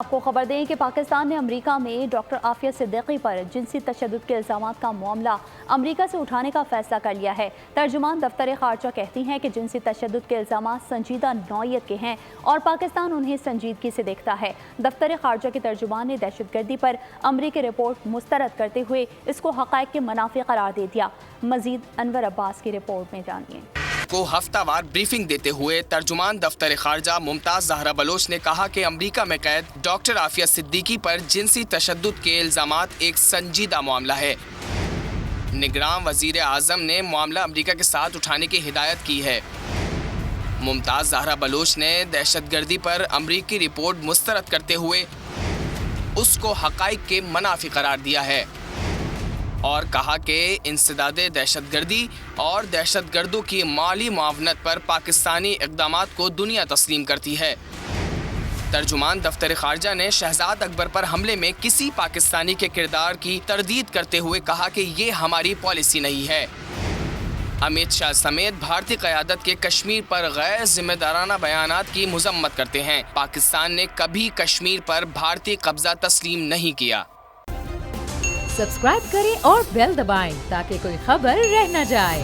आपको खबर दें कि पाकिस्तान ने अमेरिका में डॉक्टर आफिया सिद्दीकी पर जिनसी तशद्दुद के इल्ज़ामात का मामला अमेरिका से उठाने का फैसला कर लिया है। तर्जुमान दफ्तर खारजा कहती हैं कि जिनसी तशद्दुद के इल्ज़ामात संजीदा नौयत के हैं और पाकिस्तान उन्हें संजीदगी से देखता है। दफ्तर खारजा के तर्जुमान ने दहशतगर्दी पर अमरीकी रिपोर्ट मुस्तरद करते हुए इसको हक़ाइक़ के मुनाफी करार दे दिया। मजीद अनवर अब्बास की रिपोर्ट में जानिए। को हफ्तावार ब्रीफिंग देते हुए तर्जुमान दफ्तर खारजा मुमताज ज़हरा बलोच ने कहा कि अमेरिका में कैद डॉक्टर आफिया सिद्दीकी पर जिनसी तशद्दुद के इल्ज़ामात एक संजीदा मामला है। निगरान वज़ीर आज़म ने मामला अमेरिका के साथ उठाने की हिदायत की है। मुमताज ज़हरा बलोच ने दहशतगर्दी पर अमरीकी रिपोर्ट मुस्तरद करते हुए उसको हक़ाइक़ के मुनाफी करार दिया है और कहा कि इंसदादे दहशतगर्दी और दहशतगर्दों की माली मुआवनत पर पाकिस्तानी इक़दामात को दुनिया तस्लीम करती है। तर्जुमान दफ्तर खारजा ने शहजाद अकबर पर हमले में किसी पाकिस्तानी के किरदार की तरदीद करते हुए कहा कि ये हमारी पॉलिसी नहीं है। अमित शाह समेत भारतीय क़यादत के कश्मीर पर गैर जिम्मेदाराना बयानात की मज़म्मत करते हैं। पाकिस्तान ने कभी कश्मीर पर भारतीय कब्जा तस्लीम नहीं किया। सब्सक्राइब करें और बेल दबाएं ताकि कोई खबर रह न जाए।